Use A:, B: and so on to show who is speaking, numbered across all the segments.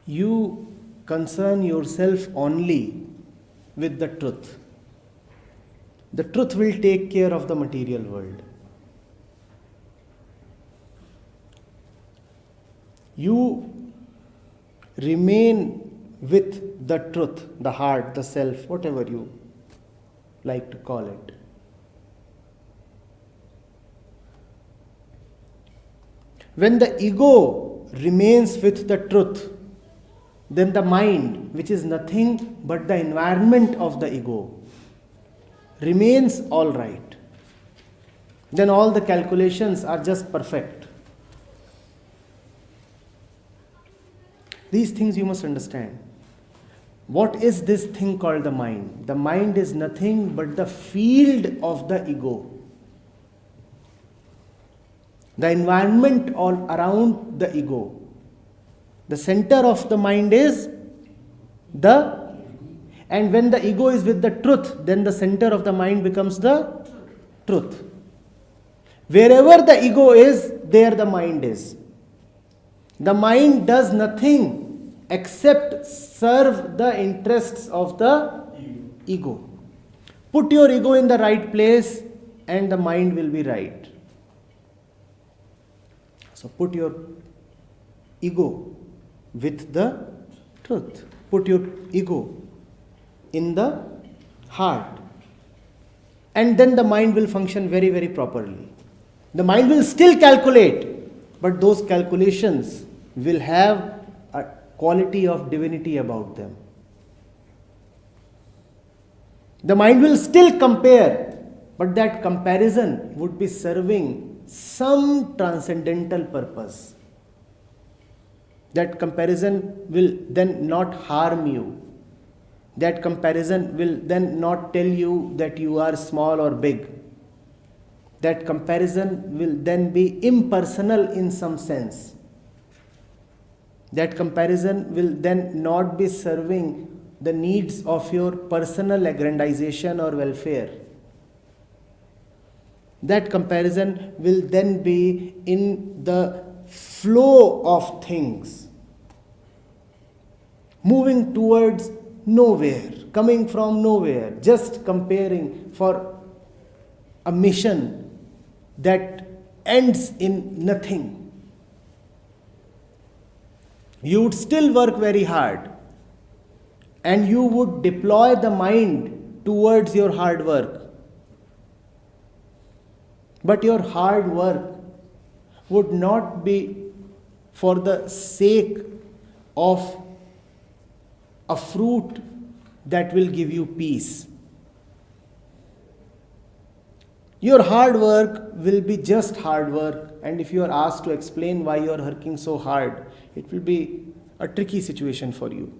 A: you concern yourself only with the truth. The truth will take care of the material world. You remain with the truth, the heart, the self, whatever you like to call it. When the ego remains with the truth, then the mind, which is nothing but the environment of the ego, remains all right. Then all the calculations are just perfect. These things you must understand. What is this thing called the mind? The mind is nothing but the field of the ego. The environment all around the ego. The center of the mind is and when the ego is with the truth, then the center of the mind becomes the truth. Wherever the ego is, there the mind is. The mind does nothing except serve the interests of the ego. Put your ego in the right place and the mind will be right. So put your ego with the truth. Put your ego in the heart. And then the mind will function very, very properly. The mind will still calculate, but those calculations will have a quality of divinity about them. The mind will still compare, but that comparison would be serving some transcendental purpose. That comparison will then not harm you. That comparison will then not tell you that you are small or big. That comparison will then be impersonal in some sense. That comparison will then not be serving the needs of your personal aggrandization or welfare. That comparison will then be in the flow of things, moving towards nowhere, coming from nowhere, just comparing for a mission that ends in nothing. You would still work very hard and you would deploy the mind towards your hard work. But your hard work would not be for the sake of a fruit that will give you peace. Your hard work will be just hard work, and if you are asked to explain why you are working so hard, it will be a tricky situation for you.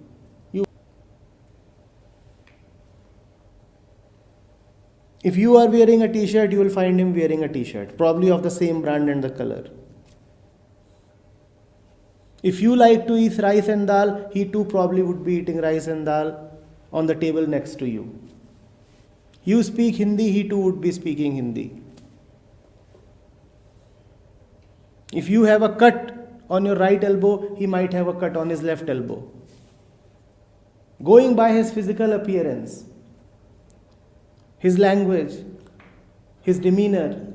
A: If you are wearing a t-shirt, you will find him wearing a t-shirt, probably of the same brand and the color. If you like to eat rice and dal, he too probably would be eating rice and dal on the table next to you. You speak Hindi, he too would be speaking Hindi. If you have a cut on your right elbow, he might have a cut on his left elbow. Going by his physical appearance, his language, his demeanor,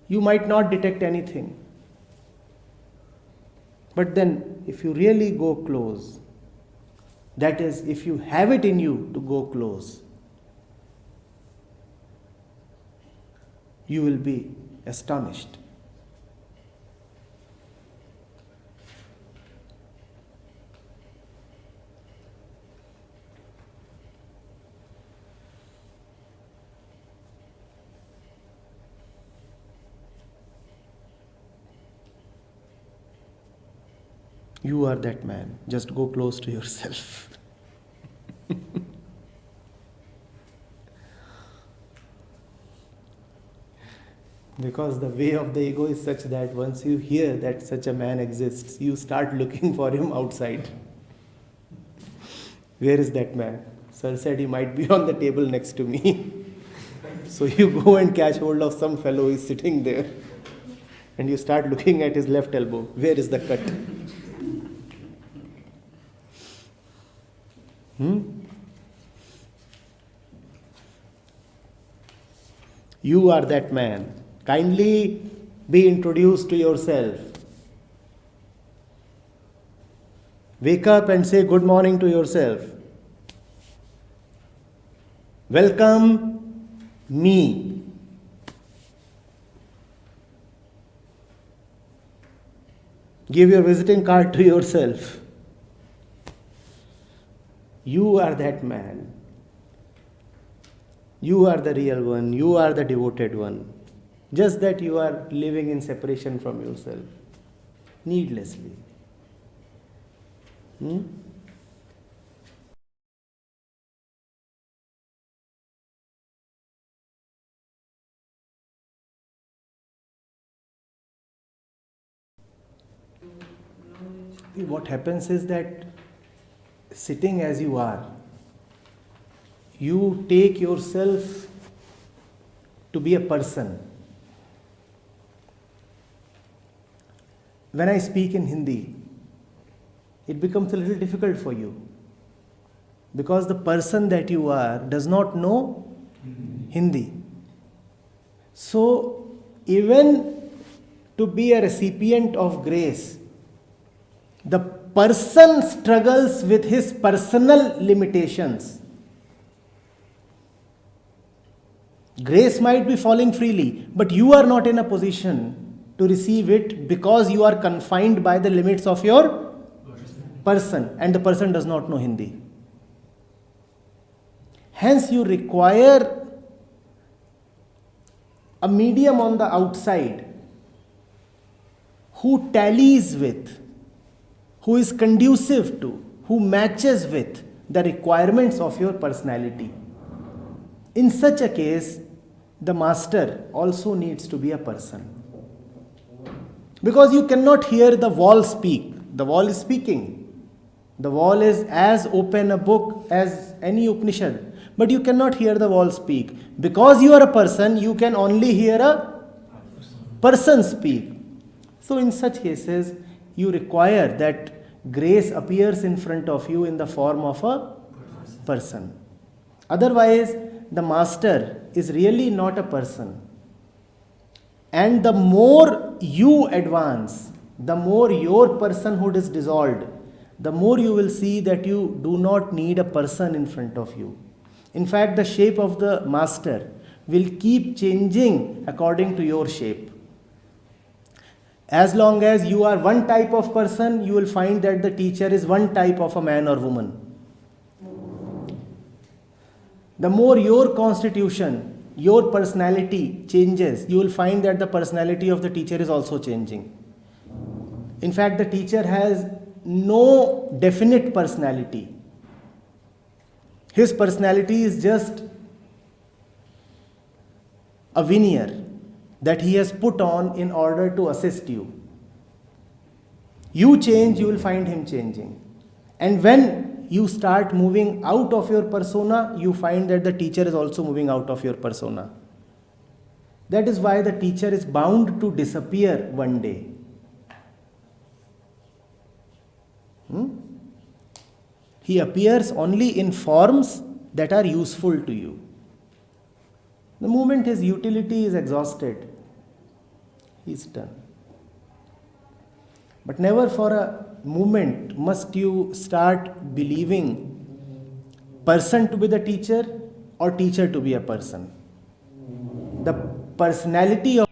A: you might not detect anything. But then, if you really go close, that is, if you have it in you to go close, you will be astonished. You are that man. Just go close to yourself. Because the way of the ego is such that once you hear that such a man exists, you start looking for him outside. Where is that man? Sir said he might be on the table next to me. So you go and catch hold of some fellow who is sitting there. And you start looking at his left elbow. Where is the cut? You are that man. Kindly be introduced to yourself. Wake up and say good morning to yourself. Welcome me. Give your visiting card to yourself. You are that man. You are the real one. You are the devoted one. Just that you are living in separation from yourself. Needlessly. What happens is that sitting as you are, you take yourself to be a person. When I speak in Hindi, it becomes a little difficult for you because the person that you are does not know Hindi. So, even to be a recipient of grace, the person struggles with his personal limitations. Grace might be falling freely, but you are not in a position to receive it because you are confined by the limits of your person, and the person does not know Hindi. Hence, you require a medium on the outside who tallies with, who is conducive to, who matches with the requirements of your personality. In such a case, the master also needs to be a person. Because you cannot hear the wall speak. The wall is speaking. The wall is as open a book as any Upanishad. But you cannot hear the wall speak. Because you are a person, you can only hear a person speak. So in such cases, you require that grace appears in front of you in the form of a person. Otherwise, the master is really not a person. And the more you advance, the more your personhood is dissolved, the more you will see that you do not need a person in front of you. In fact, the shape of the master will keep changing according to your shape. As long as you are one type of person, you will find that the teacher is one type of a man or woman. The more your constitution, your personality changes, you will find that the personality of the teacher is also changing. In fact, the teacher has no definite personality. His personality is just a veneer that he has put on in order to assist you. You change, you will find him changing. And when you start moving out of your persona, you find that the teacher is also moving out of your persona. That is why the teacher is bound to disappear one day. He appears only in forms that are useful to you. The moment his utility is exhausted, he is done. But never for a moment must you start believing person to be the teacher or teacher to be a person. The personality of